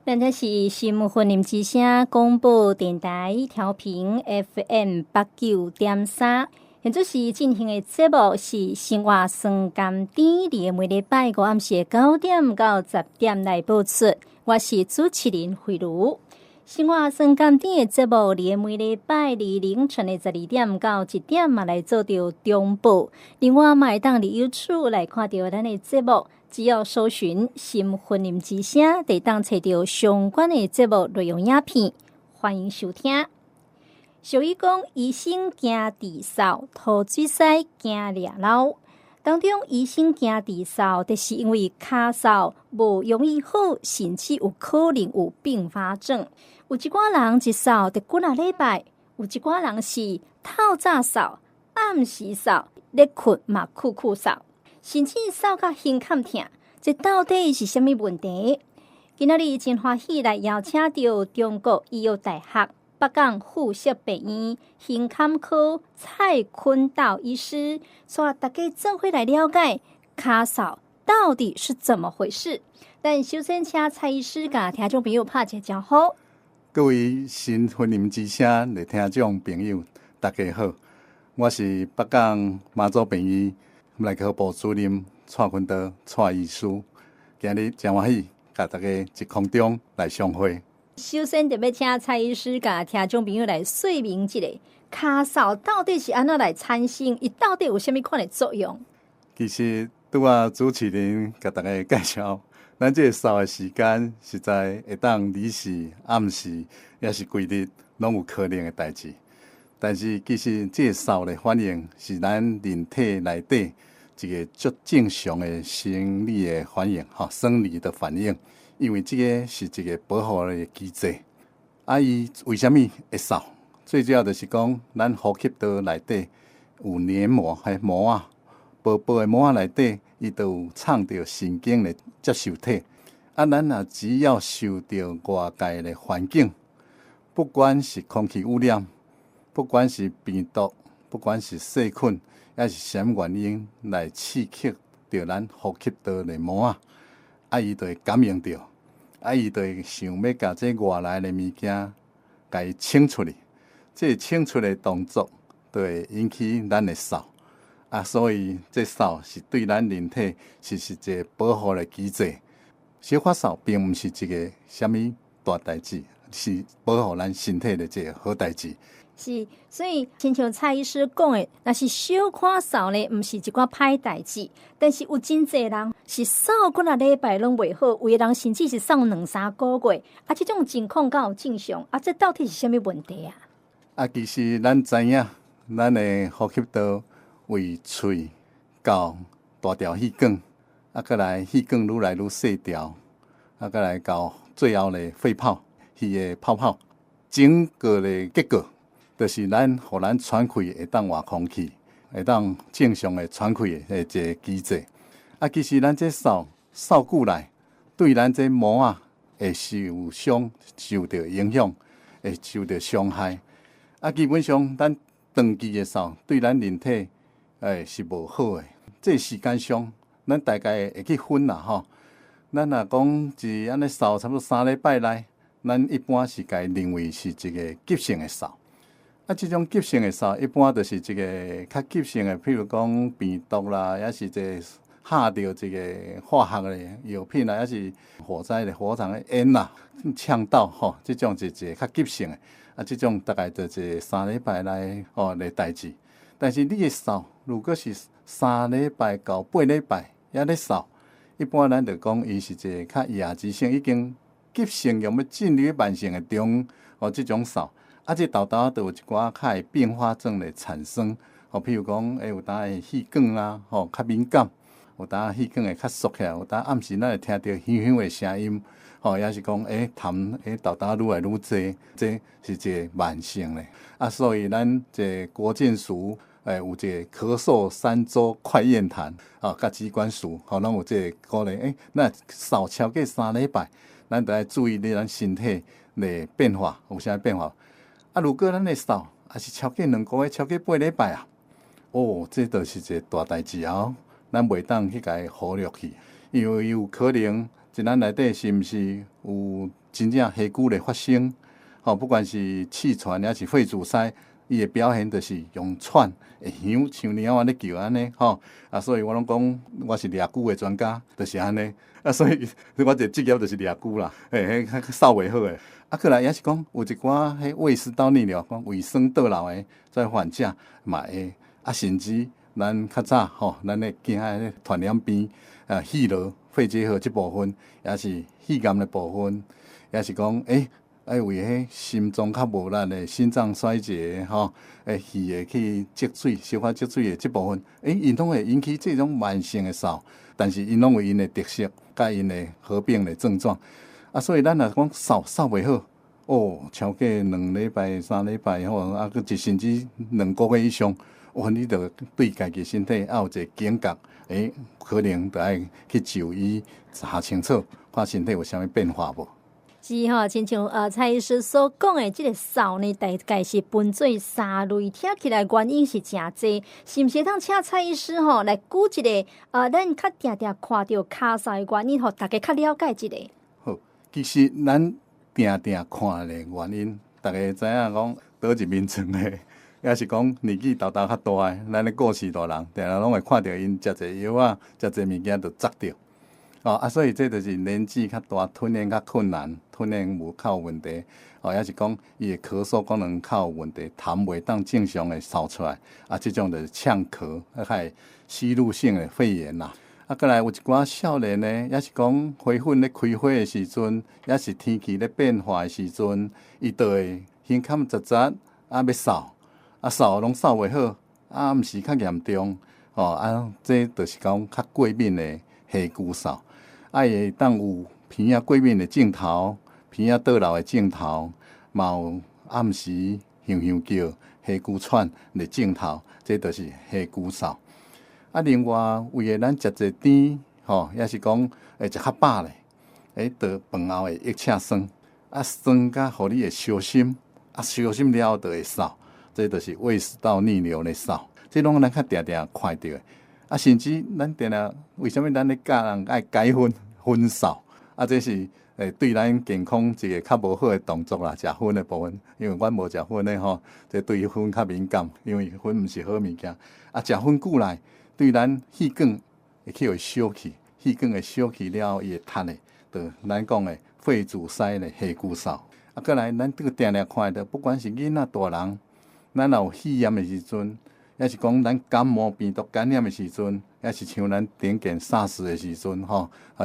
咱这是新婚林之声广播电台调频 FM89.3，现在是进行的节目是生活酸甘甜，每礼拜五暗时9点到10点来播出。我是主持人慧茹。生活酸甘甜的节目，每礼拜二凌晨的12点到1点嘛来做到中播。另外，嘛会当伫YouTube来看到咱的节目。只要搜寻新婚林之声，就当找到相关的节目内容影片，欢迎收听。俗语讲：医生惊治扫，土水师惊掠老。当中医生惊治扫，就是因为骹扫无容易好，甚至有可能有并发症。有一寡人一扫得几啊礼拜，有一寡人是透早扫、暗时扫、咧困嘛酷酷扫。甚至扫到胸坎痛，这到底是什么问题？今仔日真欢喜来邀请到中国医药大学北港附设病院胸坎科蔡坤道医师，所大家做伙来了解骹扫到底是怎么回事。但首先请蔡医师甲听众朋友拍一个招呼。各位新婚林之声的听众朋友，大家好，我是北港妈祖病院内科部主任蔡坤道蔡医师，今日真欢喜，甲大家在空中来相会。首先，特别请蔡医师甲听众朋友来说明一下，骹扫到底是安怎来产生？伊到底有啥物款的作用？其实，拄啊主持人甲大家介绍，咱这个扫的时间实在会当日时、暗时，也是规日拢有可能的代志。但是，其实这个扫的反应是咱人体内底一个足正常的生理的反应，生理的反应。因为这个是一个保护的机制。伊为什么会扫？最主要就是讲，咱呼吸道内底有黏膜，膜啊，薄薄的膜内底，伊都有藏着神经的接受体。咱只要受到外界的环境，不管是空气污染，不管是病毒，不管是细菌，也是什么原因来刺激到咱呼吸道的膜伊就会感应到，伊就会想要把这外来的物件甲伊清出去。这清出的动作就会引起咱的扫所以这扫是对咱人体是一个保护的机制。小发扫并不是一个什么大代志，是保护咱身体的一个好代志。是，所以亲像蔡医师讲的，若是小可扫呢，毋是一寡歹代志。但是有真侪人是扫几啊礼拜拢袂好，有的人甚至是扫2、3个月，这种情况敢有正常？这到底是什么问题啊？其实咱知影，咱的呼吸道为喙到大条气管，再来气管愈来愈细条，再来到最后的肺泡，气的泡泡，整个的结果。就是互咱喘气会当换空气，会当正常的喘气的一个机制。其实咱这扫久来，对咱这膜会受到影响，会受到伤害。基本上咱长期的扫对咱人体是无好的。这时间上，咱大概会去分啦咱若讲是安尼扫差不多3礼拜内，咱一般是该认为是一个急性的扫。这种急性的扫，一般就是一个较急性的，譬如讲病毒啦，也是下到这个化学的药品啦，也是火灾的火场的烟啦、呛到这种是一个较急性的。这种大概就是3礼拜内的代志。但是你的扫，如果是3礼拜到8礼拜也咧扫，一般咱就讲伊是一个较亚急性，已经急性要进入慢性的中这种扫。这豆豆都有一寡较会并发症的产生，譬如讲，有当会气管较敏感，有当气管会较缩起来，有当暗时咱会听到响响的声音，也是讲，痰豆豆愈来愈多，这是一个慢性的。所以咱这国健署有一个咳嗽3周快验谈，甲机关署拢有这个鼓励，那扫超过3礼拜，咱就要注意咱身体的变化，有啥变化？如果咱的扫也是超过2个月、超过8礼拜这就是一个大代志咱袂当去甲伊忽略去，因为有可能在咱内底是毋是有真正虾骨的发生？不管是气喘还是肺阻塞，伊的表现就是用喘，会响像猫仔咧叫安尼，所以我拢讲我是抓骨的专家，就是安尼。所以我这职业就是抓骨啦，迄扫袂好诶。过来也是讲有一寡迄胃食道逆流，讲胃酸倒流诶，在患者嘛会，甚至咱较早咱咧惊迄传染病气痨、肺结核即部分，也是肺癌的部分，也是讲为迄心脏较无力的心脏衰竭肺会去积水、消化积水的即部分，因拢会引起这种慢性的扫，但是因拢有因的特色，甲因的合并的症状，所以咱若讲扫袂好，超过2礼拜、3礼拜甚至2个月以上，你着对家己身体有一个警觉，可能着爱去就医查清楚，看身体有啥物变化无。是亲像蔡医师所讲的，这个扫呢，大概是分做3类，听起来原因是真侪，是毋是通请蔡医师来举一个咱较定定看到卡扫的原因，大家较了解一个。好，其实咱定定看的原因，大家知影讲倒一面床的，也是讲年纪大较大的，咱咧过世大人，定定拢会看到因食侪药啊，食侪物件就砸掉。所以这就是年纪较大，吞咽较困难，吞咽较有问题，也是讲伊的咳嗽功能较有问题，痰袂当正常的扫出来，这种就是呛咳，还吸入性的肺炎啦。过来有一寡少年呢，也是讲花粉咧开花的时阵，也是天气咧变化的时阵，伊就会胸坎窒窒，要扫，扫拢扫袂好，毋是较严重，这就是讲较过敏的虾骨扫。会当有鼻仔过敏的症头，鼻仔倒流的症头，嘛有暗时哼哼叫、虾骨喘的症头，这就是虾骨扫。另外为了咱食侪甜，也是讲会食较饱咧，到饭后会溢赤酸，酸甲互你会烧心，烧心了后就会扫，这就是胃食道逆流的扫，这拢咱较定定看到的。甚至咱定定，为什么咱咧教人爱解薰扫？这是对咱健康一个较无好的动作啦，食薰的部分。因为阮无食薰的这对薰较敏感，因为薰毋是好物件。食薰久来，对咱气管会去烧去，气管会烧去了后，伊会塌的，就咱讲的肺阻塞的虾骨扫。过来咱这个定定看到，不管是囡仔大人，咱有肺炎的时阵。也是讲咱感冒病毒感染的时阵，也是像咱顶件 SARS 的时阵，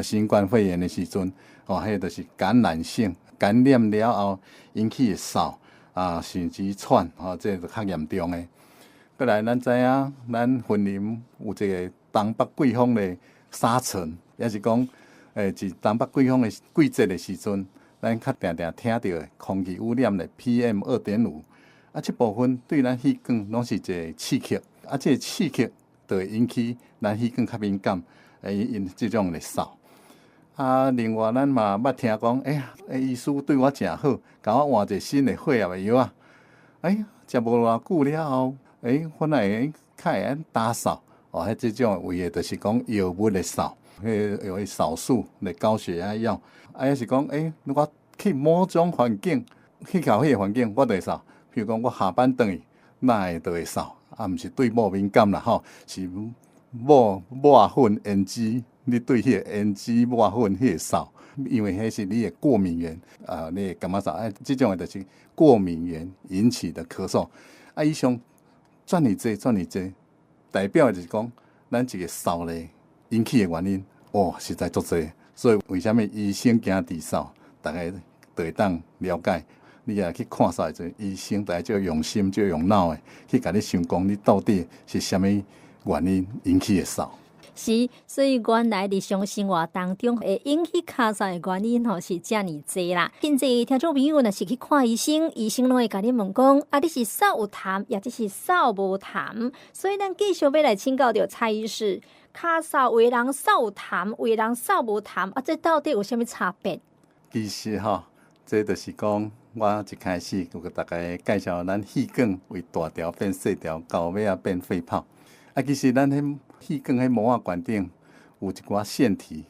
新冠肺炎的时阵，迄就是感染性感染了后引起的扫甚至喘，这就较严重的。过来，咱知影，咱森林有一个东北季风的沙尘，也是讲，是东北季风的季节的时阵，咱较定定听到的空气污染的 PM2.5。这部分对咱气管拢是一个刺激，这个刺激就会引起咱气管较敏感，因这种的扫。另外咱嘛捌听讲，医师对我真好，甲我换一个新的血液的药啊。食无偌久了后，反来较会打扫。这种为的就是讲药物的扫，有扫素的高血压药。也是讲，我去某种环境，去到迄个环境，我就会扫。譬如讲，我下班回去，那会就会扫，毋是对某敏感啦，是某粉胭脂，你对迄个胭脂某粉迄个扫，因为迄是你的过敏源，你会感觉扫，这种的就是过敏源引起的咳嗽。以上遮尔济，代表的就是讲，咱一个扫咧引起的原因，实在足济。所以为什么医生惊治扫，大家就会当了解。你也去看扫的医生，大家就用心、就用脑的去甲你想讲，你到底是什么原因引起的扫？是，所以原来日常生活当中会引起卡扫的原因是遮尔济啦。现在听众朋友若是去看医生，医生拢会甲你问讲，你是扫有痰，也即是扫无痰。所以咱继续要来请教到蔡医师，卡扫有的人扫有痰，有的人扫无痰，这到底有啥物差别？其实这就是讲。我一开始就给大家介绍，咱气管为大条变细条，到尾啊变肺泡。其实咱迄气管迄膜管顶有一寡腺体，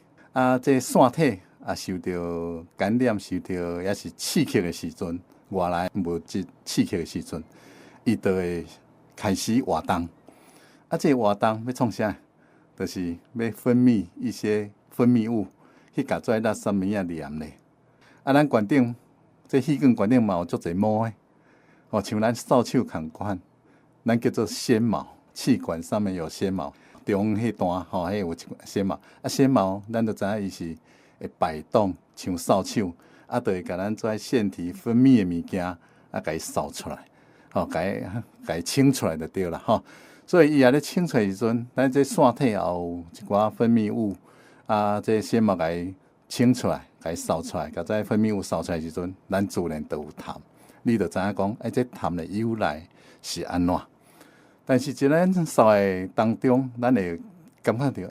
这腺体受到感染、受到也是刺激的时阵，外来物质刺激的时阵，伊就会开始活动。这个活动要创啥？就是要分泌一些分泌物去甲跩垃圾物黏咧。咱馆顶这细管馆顶嘛有足侪毛诶，像咱扫帚同款，咱叫做纤毛，气管上面有纤毛，中迄段迄有纤毛。纤毛咱就知影伊是会摆动，像扫帚，就会甲咱跩腺体分泌诶物件甲伊扫出来，甲伊清出来就对啦，所以伊也咧清出来时阵，咱这腺体也有一寡分泌物，这纤毛甲伊清出来，甲伊扫出来，甲这分泌物扫出来时阵，咱自然就有痰。你就知影讲，这痰的由来是安怎？但是在咱扫的当中，咱会感觉到，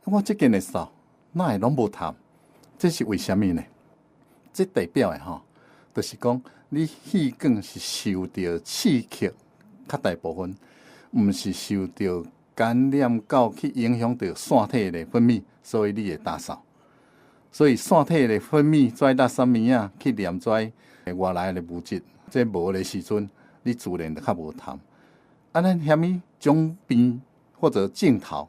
我这件的扫，哪会拢无痰？这是为什么呢？这代表的就是讲，你气管是受到刺激较大部分，毋是受到感染到去影响到腺体的分泌，所以你会打扫。所以腺体的分泌跩垃圾物仔去黏跩外来的物质，这无的时阵，你自然就较无痰。咱嫌伊种边或者镜头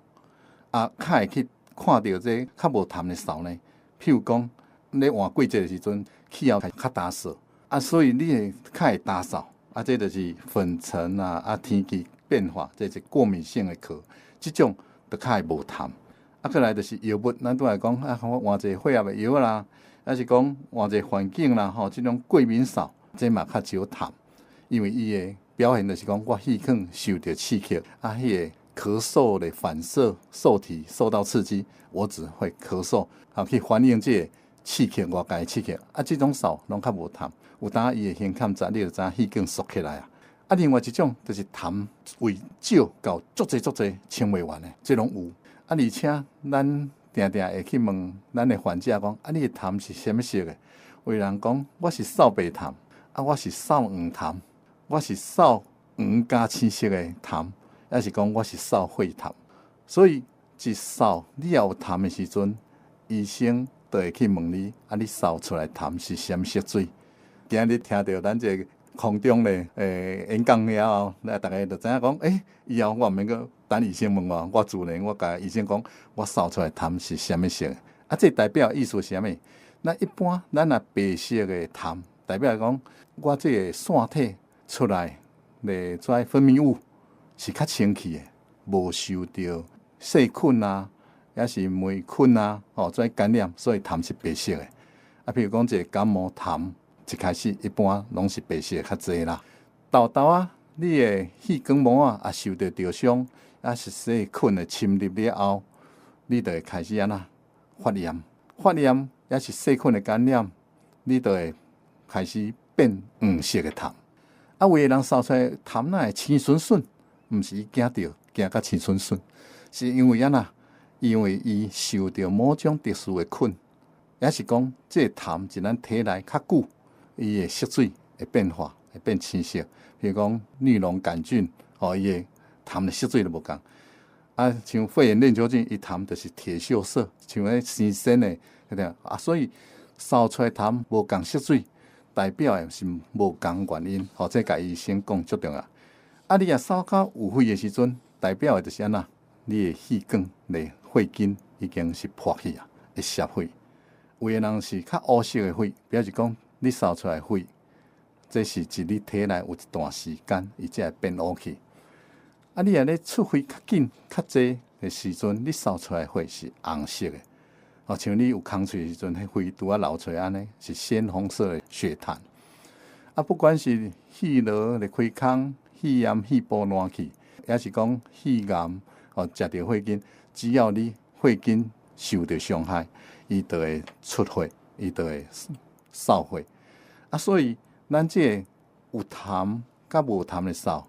较会去看到这较无痰的扫呢？譬如讲，咧换季节的时阵，气候较干燥，所以你会较会打扫。这就是粉尘天气变化，这是过敏性的课，这种就较会无痰。再来就是药物，咱拄来讲我换一个血压的药啦，还是讲换一个环境啦，这种过敏扫，这嘛较少痰，因为伊的表现就是讲我气管受到刺激，迄个咳嗽的反射受体受到刺激，我只会咳嗽，去反映这个刺激外界刺激，这种扫拢较无痰，有当伊的胸腔窄，你就知影气管缩起来另外一种就是痰为少到足侪清袂完的，这拢有。而且咱定定会去问咱的患者讲，你的痰是什么色的？有人讲我是扫白痰，我是扫黄痰，我是扫黄加青色的痰，还是讲我是扫血痰？所以一扫你要有痰的时阵，医生就会去问你，你扫出来痰是什么色水？今日听到咱这个空中的演讲了后，大家就知影讲，以后我毋免个等医生问我自然我甲医生讲，我扫出来痰是什么色的？这代表意思是什么？那一般咱白色的痰，代表讲我这个腺体出来的跩分泌物是较清气的，无受到细菌也是霉菌跩感染，所以痰是白色的。譬如讲一个感冒痰。一开始一般拢是白色较侪啦，豆你的气管膜也受到灼伤，是细菌的侵入了后，你就会开始发炎，也是细菌的感染，你就会开始变黄色的痰。有的人扫出来痰会青顺顺，毋是伊惊到青顺顺，是因为因为伊受到某种特殊的菌，也是讲这痰在咱体内较久。伊的色水会变化，会变青色。譬如讲尼龙杆菌，伊的痰的色水就无共。像肺炎链球菌，伊痰就是铁锈色，像迄新鲜的所以扫出来痰无共色水，代表的是无共原因。这甲医生讲足重要。你若扫到有血的时阵，代表的就是你的气管的血筋已经是破去会泄血。有的人是较乌色的血，表示讲。你扫出来血，这是伫你体内有一段时间，伊才会变乌去。你若咧出血较紧、较济的时阵，你扫出来血是红色的。像你有空喙的时阵，迄血拄流出来安尼，是鲜红色的血痰。不管是气流咧开空、气炎、气部烂去，也是讲气癌食到血筋，只要你血筋受到伤害，伊就会出血，伊就会扫血所以咱这有痰甲无痰的扫，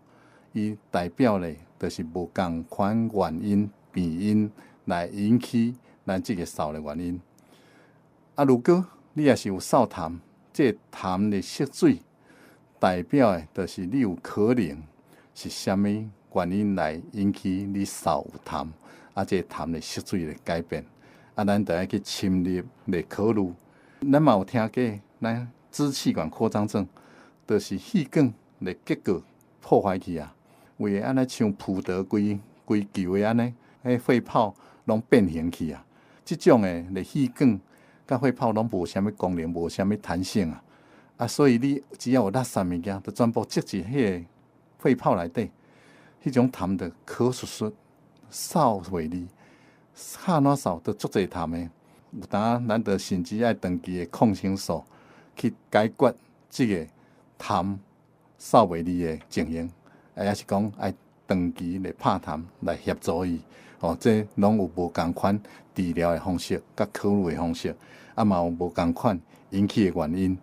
伊代表咧就是无共款原因病因来引起咱这个扫的原因。如果你也是有扫痰，这痰的色水代表的就是你有可能是什么原因来引起你扫有痰，这痰的色水的改变。咱就要去深入来考虑。咱嘛有听过，咱支气管扩张症，就是气管的结构破坏去啊，为安尼像扑得规球的安尼，迄肺泡拢变形去啊。即种的气管甲肺泡拢无啥物功能，无啥物弹性啊。所以你只要有垃圾物件，就全部积入迄个肺泡内底，迄种痰就咳嗽扫袂离，敲哪扫都足侪痰的。有当咱就甚至爱长期的抗生素去解决即个痰扫袂离的情形，也是讲爱长期来拍痰来协助伊。这拢有无共款治疗的方式，甲考虑的方式，嘛有无共款引起的原因。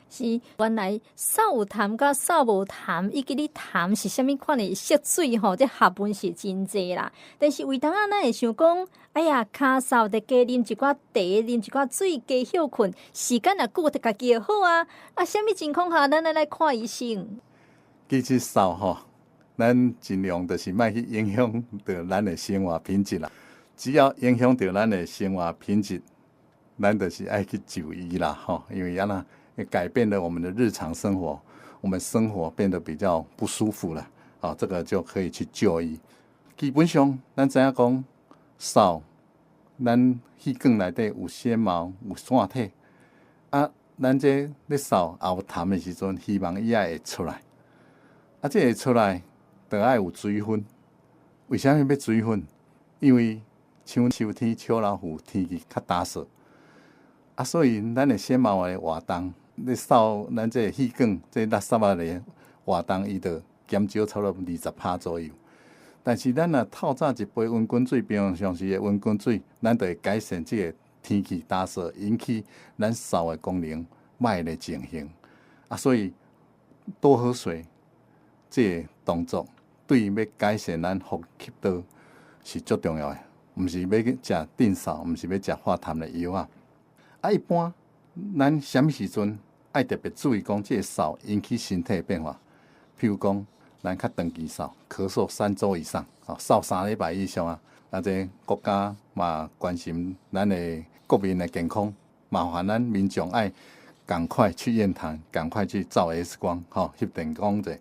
是原来扫有痰甲扫无痰，以及你痰是啥物款的色水吼，这学问是真济啦。但是为当咱会想讲，哎呀，咳嗽得加啉一寡茶，啉一寡水，加休困，时间也久，得家己就好啊。啥物情况下，咱来看医生？其实扫吼，咱尽量就是莫去影响到咱的生活品质啦。只要影响到咱的生活品质，咱就是爱去就医啦吼，因为那改变了我们的日常生活，我们生活变得比较不舒服了，这个就可以去就医。基本上，咱知影讲扫，咱气管内底有纤毛、有腺体，咱这咧扫也有痰的时阵，希望伊也会出来。这会出来，就要有水分。为啥物要水分？因为像秋天秋老虎，天气较干燥，所以咱的纤毛的活动。你扫咱这个气管，这垃圾仔的活动，伊就减少差不多20%左右。但是咱若透早一杯温滚水，平常时的温滚水，咱就会改善这个天气干燥引起咱扫的功能歹的情形。所以多喝水，这个动作对要改善咱呼吸道是足重要的。毋是要食定扫，毋是要食化痰的药啊。一般咱什么时阵爱特别注意讲这个扫引起身体的变化？譬如讲，咱较长期扫，咳嗽3周以上，扫3礼拜以上啊。这国家嘛关心咱的国民的健康，麻烦咱民众爱赶快去验痰，赶快去照 X 光，翕电光者。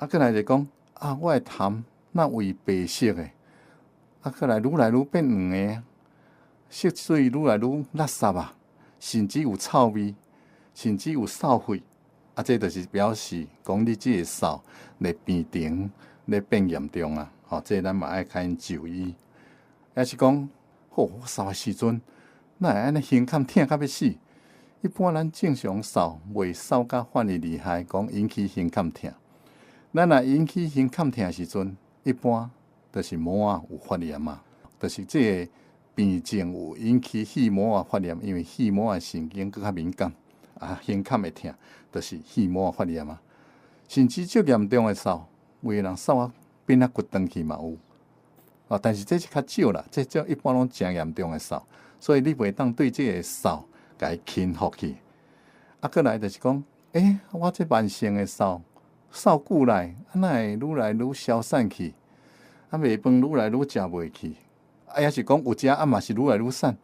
再来就讲我的痰那为白色的，再来愈来愈变黄的，色水愈来愈垃圾啊，甚至有臭味。甚至有扫血，这就是表示讲你这个扫咧变长，咧变严重啊！这咱嘛爱开因就医。也是讲，我扫的时阵，哪会安尼胸坎疼到要死？一般咱正常扫，袂扫到反而厉害，讲引起胸坎疼。咱若引起胸坎疼的时阵，一般就是膜仔有发炎嘛，就是这个病症有引起气膜仔发炎，因为气膜仔神经更较敏感。胸坎会疼，就是气膜发炎嘛。甚至最严重的扫，有的人扫变骨长去嘛有。但是这是较少啦，这一般拢真严重的扫，所以你袂当对这个扫甲伊轻忽去。再来就是讲，我这慢性的扫久来，哪会愈来愈消散去？饭愈来愈食袂去。也是讲有食嘛是愈来愈散。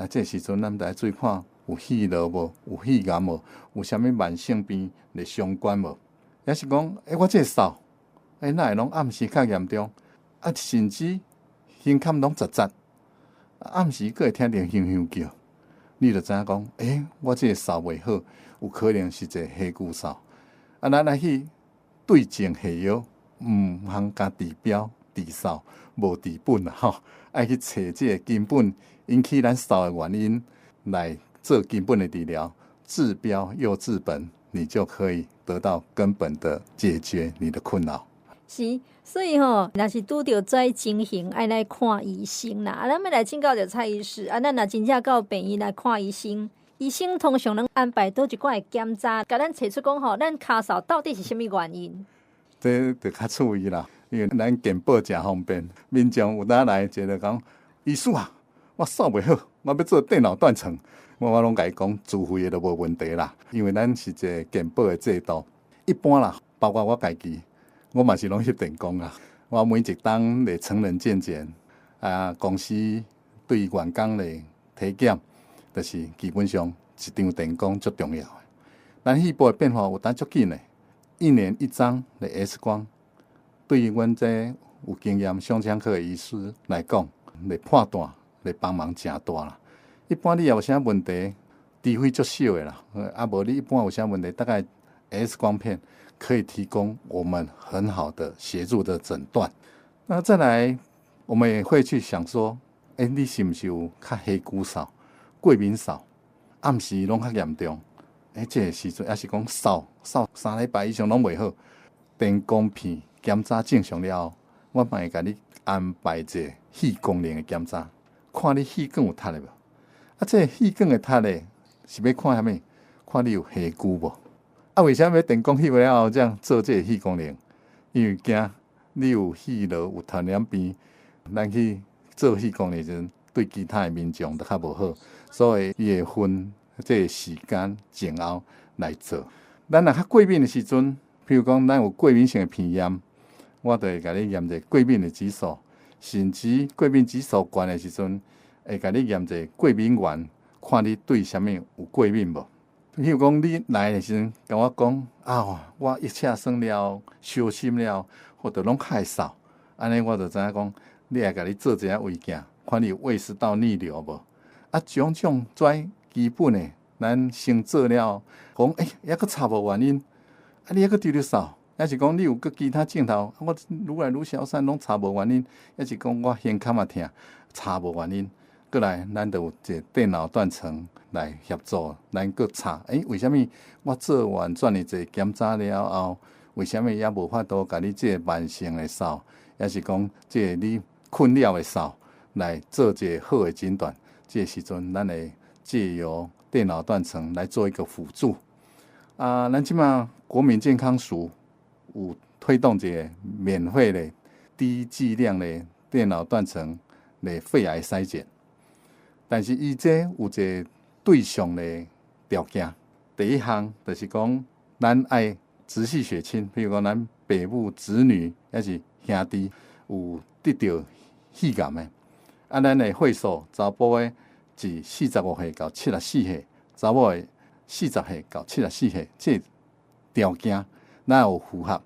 这时阵咱就要注意看。有气痨无？有肺癌无？有啥物慢性病咧相关无？也是讲，我这扫，哪会拢暗时较严重？甚至胸坎拢杂杂，暗时佫会听到哼哼叫，你就知影讲，我这扫袂好，有可能是一个黑骨扫。咱来去对症下药，毋通加治标治扫，无治本啊！爱去找这个根本引起咱扫的原因来。做根本的治疗，治标又治本，你就可以得到根本的解决你的困扰。是，所以若是拄到这情形，爱来看医生啦。咱要来请教着蔡医师，咱若真正到病院来看医生，医生通常能安排倒一寡的检查，甲咱找出讲咱咳嗽到底是什么原因？这就较趣味啦，因为咱健保真方便，民众有当来就讲，医师啊，我扫袂好，我要做电脑断层。我拢甲伊讲，自费的都无问题啦，因为咱是一个健保的制度。一般啦，包括我家己，我嘛是拢翕电光啊。我每一档咧成人健检公司对于员工的体检，就是基本上一张电光最重要的。咱细胞的变化有当足紧的，1年1张的 X 光，对于阮这有经验胸腔科的医师来讲，来判断、来帮忙真大啦。一般你有啥问题，除非足小的啦，无你一般有啥问题，大概 X 光片可以提供我们很好的协助的诊断。那再来，我们也会去想说，你是不是有较黑骨扫、过敏扫，暗时拢较严重？这个时阵也是讲扫3礼拜以上拢袂好，电光片检查正常了后，我嘛会甲你安排一个肺功能的检查，看你肺管有塌的无？这个肺管的塌的是要看啥物？看你有黑骨无？为什么电光翕了后这样做这个肺功能？因为惊你有肺癆有传染病，咱去做肺功能时阵，对其他的民众都较无好，所以伊会分这个时间前后来做。咱若较过敏的时阵，譬如讲咱有过敏性的鼻炎，我就会甲你验一个过敏的指数，甚至过敏指数高的时阵，会甲你验一个过敏原，看你对啥物有过敏无。譬如讲你来的时阵，甲我讲我一切算了，烧心了，或者拢较会扫，安尼我就知影讲，你来甲你做一下胃镜，看你有胃食道逆流无。种最基本的，咱先做了，讲还佫查无原因，你还佫直直扫，还是讲你有佫其他症头，我愈来愈消散，拢查无原因，还是讲我胸腔也痛，查无原因，过来咱就有一个电脑断层来协助，咱佫查，为什么我做完遮尔济检查了后，为什么也无法度甲你这个慢性的扫，还是讲这个你困扰的扫来做一个好的诊断？这个时阵，咱会借由电脑断层来做一个辅助。咱即马国民健康署有推动一个免费的低剂量的电脑断层的肺癌筛检，但是伊这有一个对象的条件。第一项就是讲，咱爱直系血亲，比如讲咱爸母、子女还是兄弟有得到肺癌的。咱的岁数，查甫的是45岁到74岁，查某的40岁到74岁，这条件咱有符合，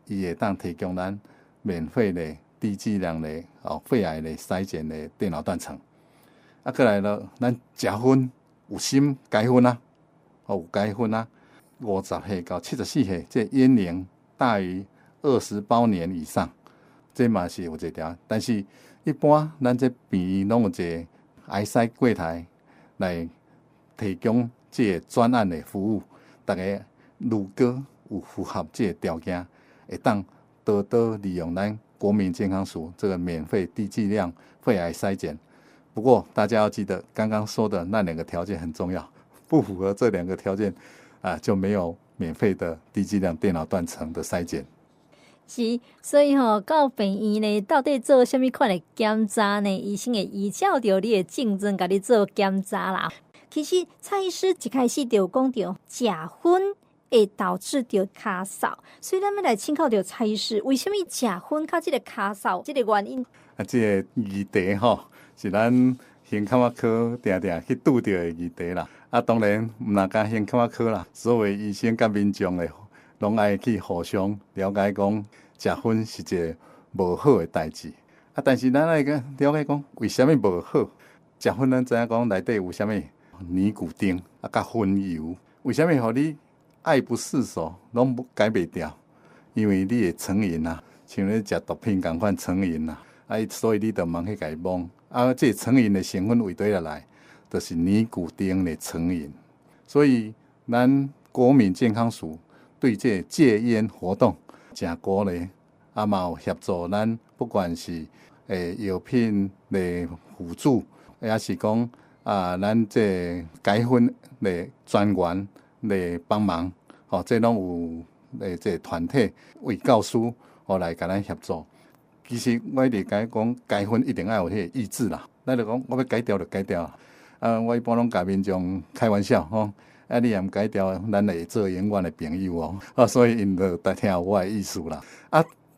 伊会当提供咱免费的低剂量的肺癌的筛检的电脑断层。过来了，咱食薰有心解薰啊，有解薰啊，50岁到74岁，这烟龄大于20包年以上，这嘛是有一条，但是一般咱这病院拢有一个癌筛柜台来提供这个专案的服务，大家如果有符合这个条件，会当多多利用咱国民健康署这个免费低剂量肺癌筛检。不过大家要记得，刚刚说的那2个条件很重要，不符合这2个条件就没有免费的低剂量电脑断层的筛检。是，所以到病院呢，到底做什么款的检查呢？医生会依照着你的症状，甲你做检查啦。其实蔡医师一开始就讲到，食薰会导致着咳嗽，所以咱要来请教着蔡医师，为什么食薰较这个咳嗽这个原因？这个议题是咱胸腔科定定去拄到的议题啦。当然毋若讲胸腔科啦，所有医生甲民众的拢爱去互相了解，讲食薰是一个无好的代志。但是咱爱了解讲为什么无好？食薰咱知影讲内底有啥物尼古丁甲薰油，为什么互你爱不释手，拢改袂掉？因为你的成瘾像你食毒品共款成瘾所以你就忙去甲伊摸。这成瘾的成分为对来，就是尼古丁的成瘾。所以咱国民健康署对这戒烟活动真鼓励，嘛有协助咱，不管是药品的辅助，也是讲咱这解薰的专员来帮忙，这拢有这团体为教师来甲咱协助。其实我一直甲伊讲，解薰一定要有迄个意志啦。咱就讲，我要改掉就改掉。我一般拢甲民众开玩笑你也毋改掉，咱会做永远的朋友所以因就听我的意思啦。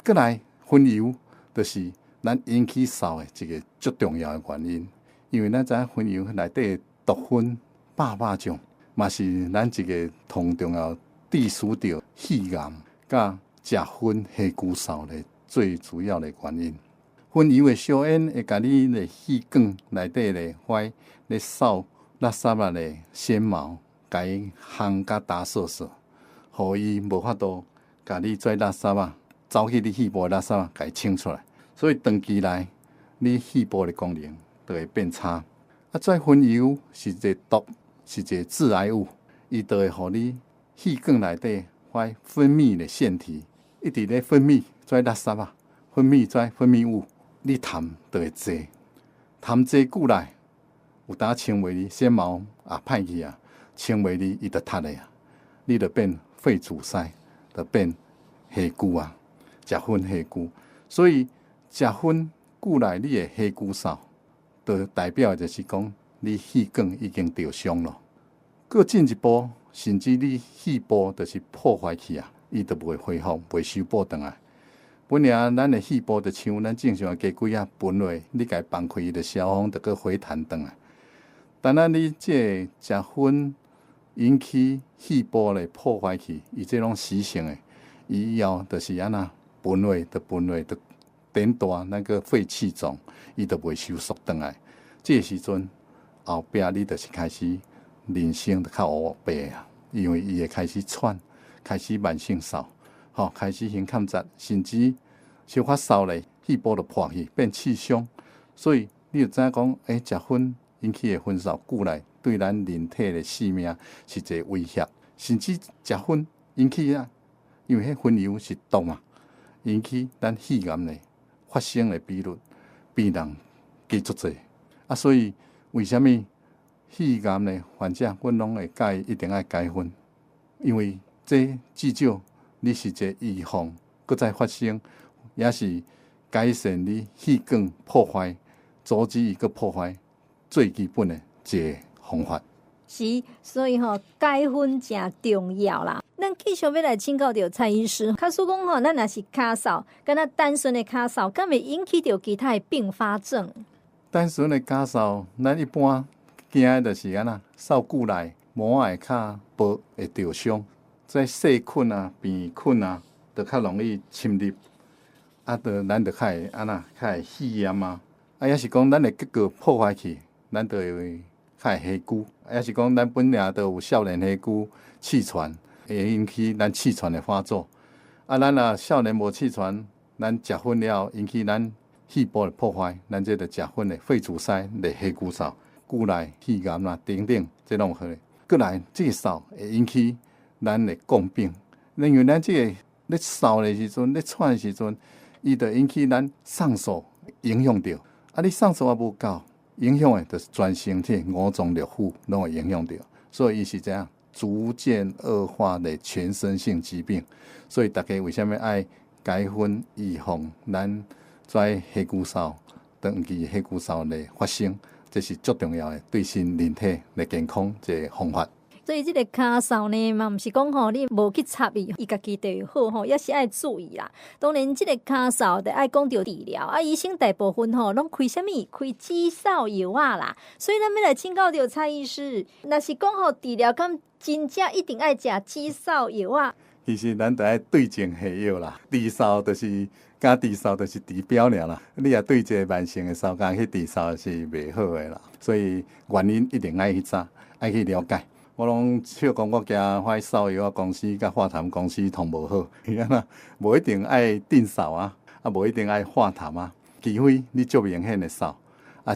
过来薰油就是咱引起扫的一个最重要的原因。因为咱知影薰油内底毒酚百种，嘛是咱一个同重要致死着肺癌甲食薰黑菇扫的最主要的原因。薰油的烧烟会甲你的气管内底的坏咧扫垃圾啊的纤毛，甲伊烘甲打扫扫，互伊无法度甲你做垃圾啊走去你肺部的垃圾啊，甲伊清出来。所以长期来，你肺部的功能就会变差。啊，跩薰油是一个毒，是一个致癌物，伊就会互你气管内底vai分泌的腺体一直咧分泌跩垃圾啊，分泌跩分泌物，你痰就会多，痰多久来，有当清袂哩，纤毛也歹去啊，清袂哩，伊就塌的啊，你就变肺阻塞，就变黑菇啊，食薰黑菇。所以食薰久来，你的黑菇扫，就代表就是讲你气管已经受伤了。搁进一步，甚至你肺部就是破坏去啊，伊就袂恢复，袂修补回来。本来咱的肺部就像咱正常的鸡龟啊，分落你甲伊放开，伊就消风，就搁回弹回来。但咱你这食薰引起肺部的破坏去，伊这种习性的，伊以后就是安那分落，就变大那个肺气肿，伊就袂收缩回来。这时阵后壁你就是开始人生就较乌白啊，因为伊会开始喘，开始慢性扫，开始胸坎窄，甚至小发烧咧，肺部就破去，变气胸。所以你就知影讲，食薰引起的薰扫久来，对咱人体的性命是一个威胁。甚至食薰引起啊，因为迄薰油是毒嘛，引起咱肺癌咧发生的比率比人低足济啊。所以为什么肺癌的患者，阮拢会建议一定要解薰，因为这至少你是一个预防，搁再发生，也是改善你气管破坏，阻止伊个破坏最基本的一个方法。是，所以解薰真重要啦。咱继续要来请教到蔡医师，假使讲咱若是咳嗽，敢若单纯的咳嗽，敢会引起到其他的并发症？单纯的咳嗽，咱一般惊的就是安那扫久来，毛仔较薄会着伤，这细菌啊、病菌啊，就较容易侵入，啊，咱就较会安那较会肺炎啊，也是讲咱的结构破坏去，咱就会较会黑菇，也是讲咱本来就有少年黑菇气喘。会引起咱气喘的发作，啊，咱若少年无气喘，咱食薰了引起咱肺部的破坏，咱这就食薰的肺阻塞的黑菇扫，久来肺癌啦等等，这拢好。过来这个扫会引起咱的共病，因为咱这个咧扫的时阵，咧喘的时阵，伊就引起咱上素影响到，啊，你上素也无够，影响的就是全身体五脏六腑拢会影响到，所以伊是这样。逐渐恶化的全身性疾病，所以大家为什么爱解薰预防咱跩黑菇扫、长期黑菇扫的发生？这是最重要的对身人体的健康一个方法。所以这个咳嗽呢，嘛不是讲你无去插伊，伊家己就会好也是爱注意啦。当然，这个咳嗽就爱讲到治疗啊，医生大部分拢开什么？开止嗽药啊啦。所以咱要来请教到蔡医师，若是讲治疗，敢真正一定爱食止嗽药啊？其实咱得爱对症下药啦，治嗽就是加治嗽就是治标尔啦。你若对一个慢性的嗽感去治嗽是袂好的啦，所以原因一定爱去查，爱去了解。我拢笑讲，我惊歹扫药公司甲化痰公司同无好，无一定爱定扫啊，无一定爱化痰啊。除非你足明显的扫，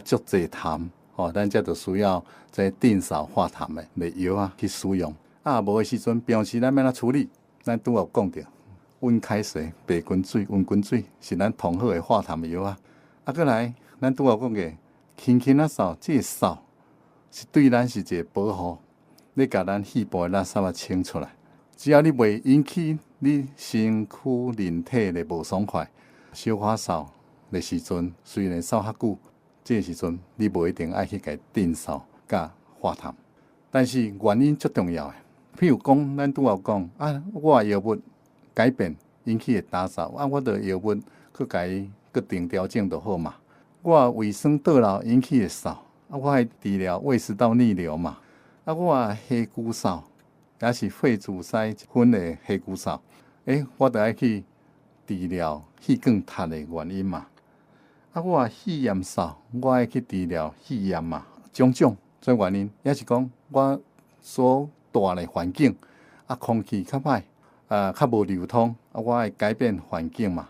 足侪痰，咱才就需要这定扫化痰的药啊去使用。无的时阵，平时咱要怎处理？咱拄有讲到，温开水、白滚水、温滚水是咱同好的化痰的药啊。过来，咱拄有讲的，轻轻扫，这个扫是对咱是一个保护。你甲咱肺部的垃圾清出来，只要你袂引起你身躯人体的无爽快，小可扫的时阵，虽然扫较久，这个时阵你无一定爱去甲定扫甲化痰，但是原因最重要的。譬如讲，咱拄有讲我的药物改变引起的打扫，我的药物去甲伊决定调整就好嘛。我胃酸倒流引起的扫，我还治疗胃食道逆流嘛。我黑骨扫也是肺阻塞分的黑骨扫，我就要去治疗气管塌的原因嘛。我肺炎扫，我爱去治疗肺炎嘛。种种这原因，也是讲我所住的环境空气较歹，较无流通，我爱改变环境嘛。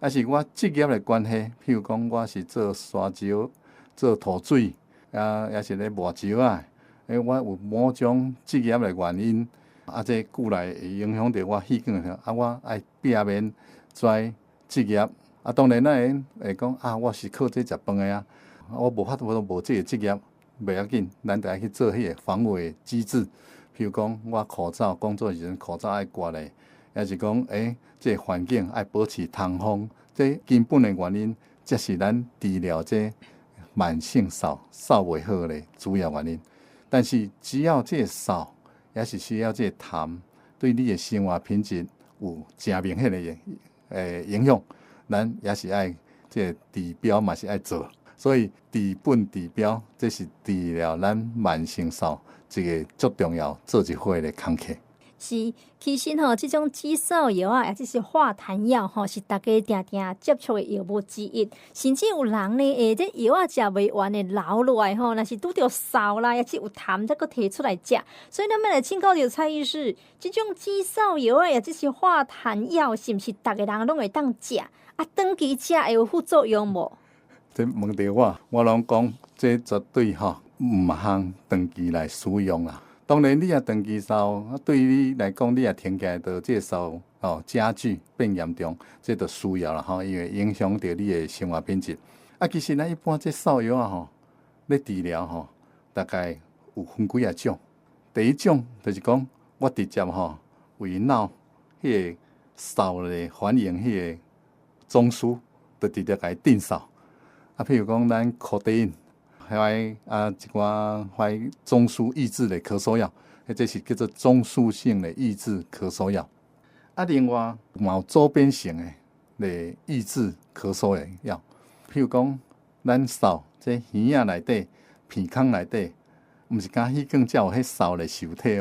也是我职业的关系，譬如讲我是做沙石、做土水，也是咧磨石我有某种职业的原因，这久来会影响到我气管，我爱避免跩职业。当然会讲我是靠这食饭的我无法度无这个职业，袂要紧，咱就爱去做迄个防卫机制。譬如讲，我口罩工作时阵口罩爱挂咧，也是讲这个环境爱保持通风，这根本的原因，才是咱治疗这慢性扫袂好的主要原因。但是只要这个扫，也是需要这个痰，对你的生活品质有真明显的影响。咱也是爱这个治标嘛是爱做，所以治本治标，这是治疗咱慢性扫一个足重要做一回的工课。是，其实这种止扫药也就是化痰药是大家常常接触的药物之一。甚至有人呢，这药食袂完的留落来若是拄着扫啦，也是有痰，再搁摕出来食。所以咱要来请教着蔡医师，这种止扫药也就是化痰药，是毋是大家人拢会当食？长期食会有副作用无？这问到我拢讲，这绝对唔通长期来使用啦。当然，你长期扫，对你来讲，你停起来，就这扫加剧变严重，这就需要啦因为影响到你的生活品质。其实咱一般这扫药咧治疗大概有分几种。第一种就是讲，我直接为脑迄个扫咧反应迄个中枢，就直接甲伊电扫。譬如讲咱可待因。还一寡中枢抑制的咳嗽药，这是叫做中枢性的抑制咳嗽药。另外有周边性的来抑制咳嗽的药，譬如讲咱扫这耳仔内底、鼻孔内底，毋是讲气管才有迄扫的受体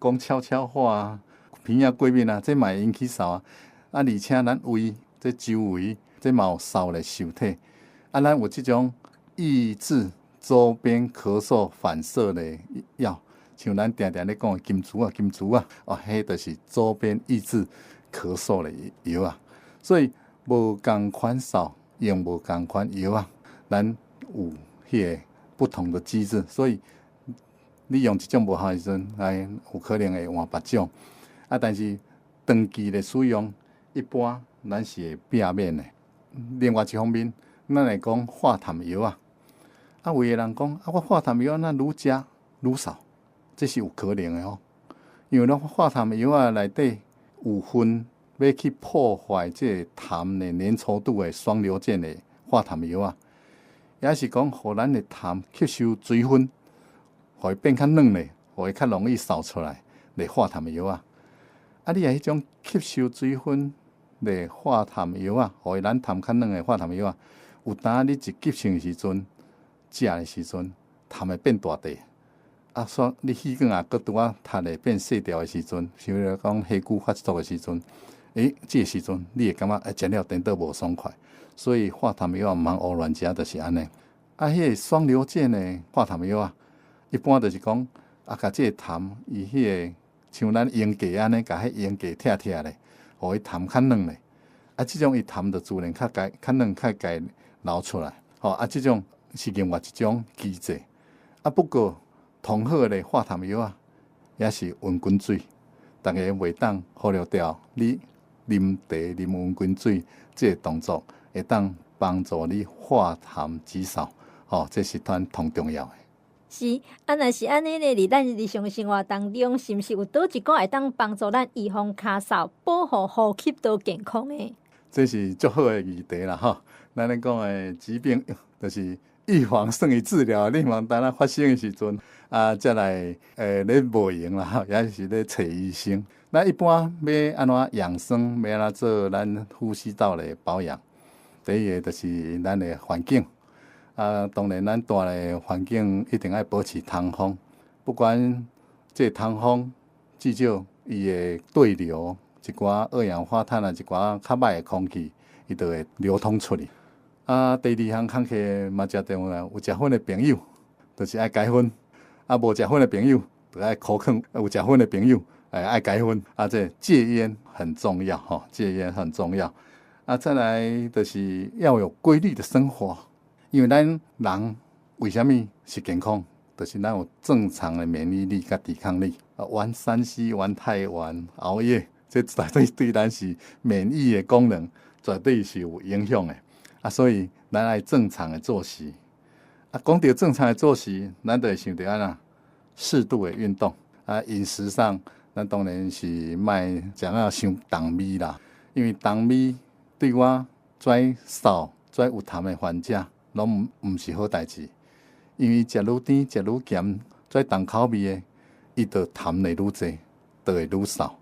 讲悄悄话鼻仔过敏这嘛会引起扫而且咱胃这周围这嘛有扫的受体咱有这种抑制周边咳嗽反射的药，像咱常常咧讲的金珠迄就是周边抑制咳嗽的药所以无同款扫用无同款药咱有迄个不同的机制，所以你用一种无效的时阵，有可能会换别种但是长期的使用，一般咱是会避免的。另外一方面，咱来讲化痰药有的人讲我化痰药那愈食愈少，这是有可能的因为咱化痰药内底有分要去破坏这痰的粘稠度的双硫键的化痰药也是讲互咱的痰吸收水分，互伊变较软咧，互伊较容易扫出来的化痰药你迄种吸收水分的化痰药互伊咱痰较软的化痰药有当你一急性的时阵。食的时阵，痰会变大地所以你气管搁拄塌的变细条的时阵，譬如讲气骨发作的时阵，这个时阵你会感觉食了颠倒无爽快，所以化痰药毋通胡乱食，就是安尼。迄个双硫键的化痰药一般就是讲甲这个痰伊迄个像咱用价安尼，甲迄用价拆拆咧，互伊痰较软咧。这种伊痰就自然较软较解流出来。这种是另外一种机制不过同好的化痰药也是温滚水，大家袂当忽略掉你啉茶、啉温滚水这个动作，会当帮助你化痰止扫这是咱同重要的。是若是安尼咧，伫咱日常生活当中，是毋是有倒一个会当帮助咱预防咳嗽、保护呼吸道健康的？这是足好的议题啦咱咧讲的疾病，就是预防胜于治疗，你望等发生的时阵才来咧无用啦也是咧找医生。咱一般要安怎养生，要安怎做咱呼吸道的保养？第一个就是咱的环境当然咱住的环境一定要保持通风，不管这通风至少伊的对流一寡二氧化碳一寡较歹的空气，伊就会流通出去。第二项空气嘛真重要，有食薰的朋友就是爱解薰，无食薰的朋友就爱苦劝，有食薰的朋友爱解薰。这戒烟很重要戒烟很重要。再来就是要有规律的生活，因为咱人为什么是健康？就是咱有正常的免疫力甲抵抗力。玩3C、玩太晚、熬夜，这绝对对咱是免疫的功能绝对是有影响的。所以咱爱正常的作息。讲到正常的作息，咱就会想到适度的运动。饮食上，咱当然是莫食伤重味啦，因为重味对我跩扫跩有痰的患者，拢毋是好代志。因为食愈甜、食愈咸、跩重口味的，伊就痰会愈侪，就会愈扫。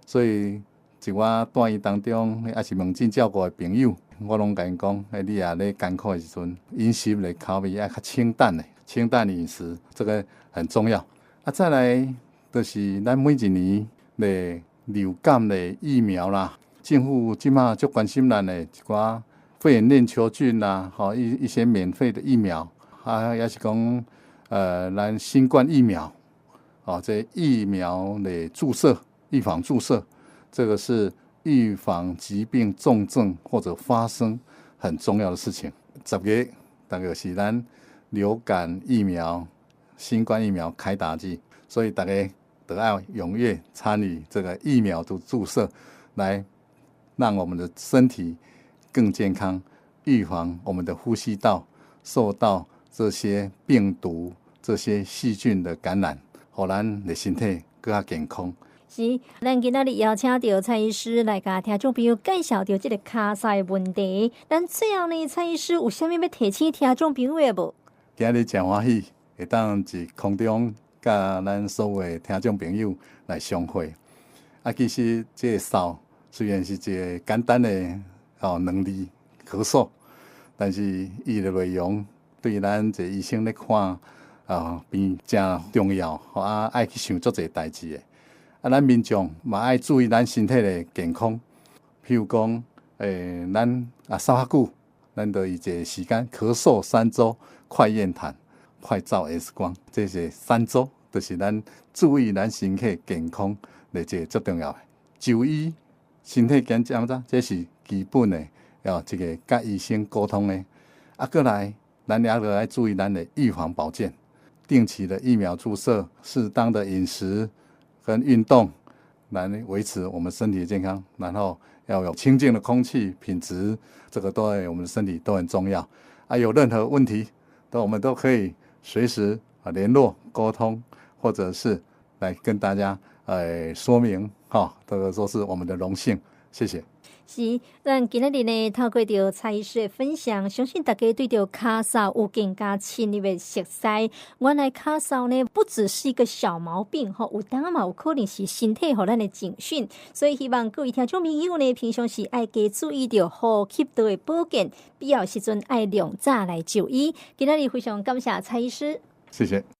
所以，一我住院当中，还是问诊照顾的朋友，我拢甲因讲，你也咧艰苦的时阵，饮食的口味要较清淡的，清淡饮食，这个很重要。再来就是咱每一年的流感的疫苗啦。政府即马足关心咱的一寡肺炎链球菌啦，一些免费的疫苗，也是讲咱新冠疫苗，这疫苗的注射，预防注射，这个是预防疾病重症或者发生很重要的事情。10月大概是咱流感疫苗、新冠疫苗开打季，所以大家都要踊跃参与这个疫苗的注射，来让我们的身体更健康，预防我们的呼吸道受到这些病毒、这些细菌的感染，让咱的身体更加健康。是，咱今仔日邀请到蔡医师来甲听众朋友介绍到这个骹塞问题。咱最后呢，蔡医师有啥物要提醒听众朋友的无？今日真欢喜，会当伫空中甲咱所有的听众朋友来相会。其实这个扫虽然是一个简单的2字咳嗽，但是伊的内容对咱这医生咧看病真重要，爱去想足侪代志的。咱民众嘛爱注意咱身体的健康，譬如讲，咱扫较久，咱就一个时间咳嗽3周，快验痰，快照 X 光，这是3周，就是咱注意咱身体健康的这个最重要的。就医身体检查，这是基本的，要这个甲医生沟通的。过来，咱也要注意咱的预防保健，定期的疫苗注射，适当的饮食跟运动，来维持我们身体的健康。然后要有清净的空气品质，这个对我们的身体都很重要。有任何问题，我们都可以随时联络沟通，或者是来跟大家说明，这个都是我们的荣幸，谢谢。是，咱今仔日呢，透过着蔡医师的分享，相信大家对着咳嗽有更加深入的熟悉。原来咳嗽呢，不只是一个小毛病，有当嘛有可能是身体互咱的警讯。所以希望各位听众朋友呢，平常时爱加注意着呼吸道的保健，必要时阵爱量早来就医。今仔日非常感谢蔡医师，谢谢。